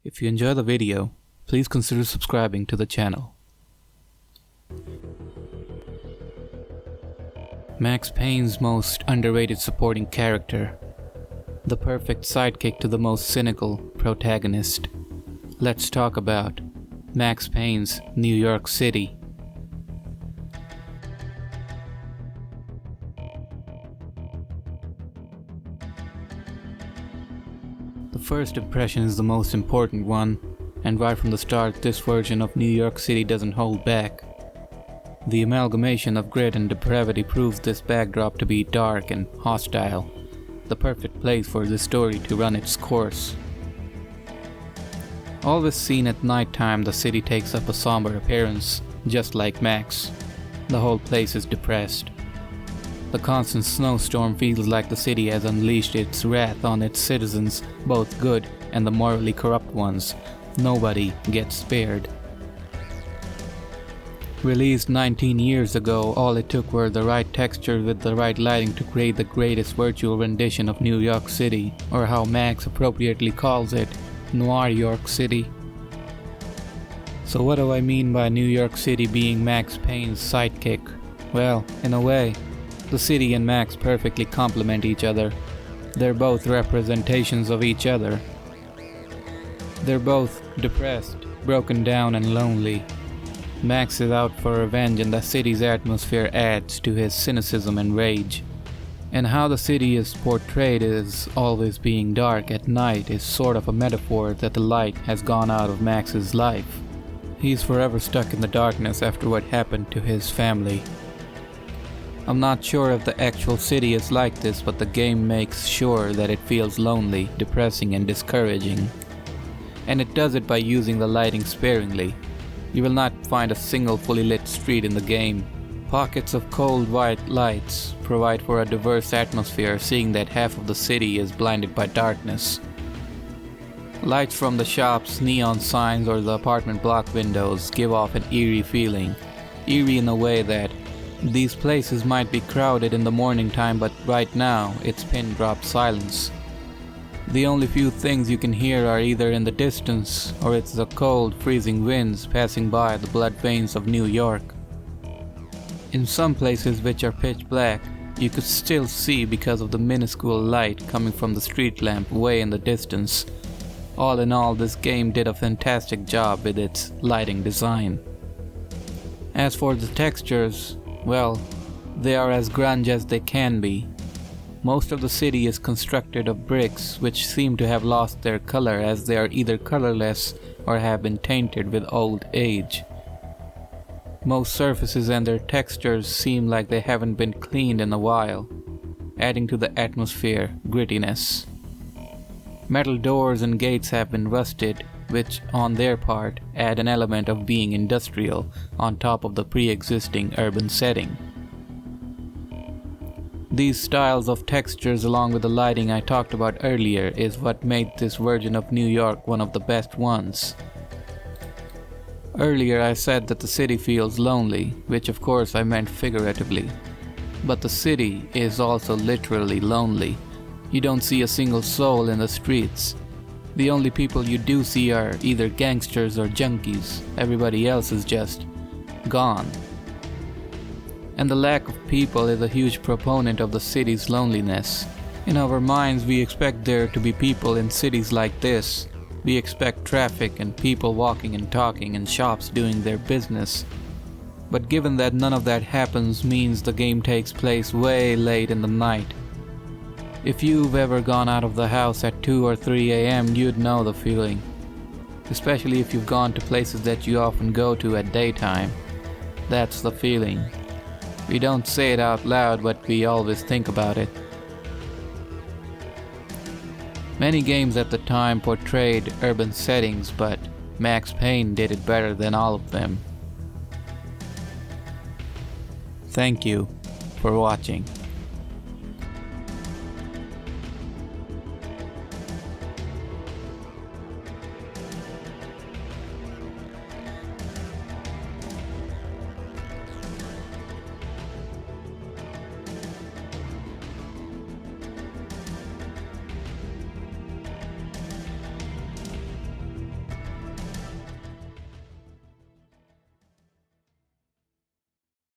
If you enjoy the video, please consider subscribing to the channel. Max Payne's most underrated supporting character. The perfect sidekick to the most cynical protagonist. Let's talk about Max Payne's New York City. The first impression is the most important one, and right from the start this version of New York City doesn't hold back. The amalgamation of grit and depravity proves this backdrop to be dark and hostile, the perfect place for this story to run its course. Always seen at nighttime, the city takes up a somber appearance, just like Max. The whole place is depressed. The constant snowstorm feels like the city has unleashed its wrath on its citizens, both good and the morally corrupt ones. Nobody gets spared. Released 19 years ago, all it took were the right textures with the right lighting to create the greatest virtual rendition of New York City, or how Max appropriately calls it, Noir York City. So what do I mean by New York City being Max Payne's sidekick? Well, in a way, the city and Max perfectly complement each other. They're both representations of each other. They're both depressed, broken down and lonely. Max is out for revenge and the city's atmosphere adds to his cynicism and rage. And how the city is portrayed as always being dark at night is sort of a metaphor that the light has gone out of Max's life. He's forever stuck in the darkness after what happened to his family. I'm not sure if the actual city is like this, but the game makes sure that it feels lonely, depressing and discouraging. And it does it by using the lighting sparingly. You will not find a single fully lit street in the game. Pockets of cold white lights provide for a diverse atmosphere, seeing that half of the city is blinded by darkness. Lights from the shops, neon signs or the apartment block windows give off an eerie feeling. Eerie in a way that these places might be crowded in the morning time, but right now it's pin drop silence. The only few things you can hear are either in the distance or it's the cold, freezing winds passing by the blood veins of New York. In some places which are pitch black, you could still see because of the minuscule light coming from the street lamp way in the distance. All in all, this game did a fantastic job with its lighting design. As for the textures, well, they are as grunge as they can be. Most of the city is constructed of bricks which seem to have lost their color as they are either colorless or have been tainted with old age. Most surfaces and their textures seem like they haven't been cleaned in a while, adding to the atmosphere grittiness. Metal doors and gates have been rusted, which on their part add an element of being industrial on top of the pre-existing urban setting. These styles of textures along with the lighting I talked about earlier is what made this version of New York one of the best ones. Earlier I said that the city feels lonely, which of course I meant figuratively. But the city is also literally lonely. You don't see a single soul in the streets. The only people you do see are either gangsters or junkies. Everybody else is just gone. And the lack of people is a huge proponent of the city's loneliness. In our minds, we expect there to be people in cities like this. We expect traffic and people walking and talking and shops doing their business. But given that none of that happens means the game takes place way late in the night. If you've ever gone out of the house at 2 or 3 a.m., you'd know the feeling. Especially if you've gone to places that you often go to at daytime. That's the feeling. We don't say it out loud, but we always think about it. Many games at the time portrayed urban settings, but Max Payne did it better than all of them. Thank you for watching.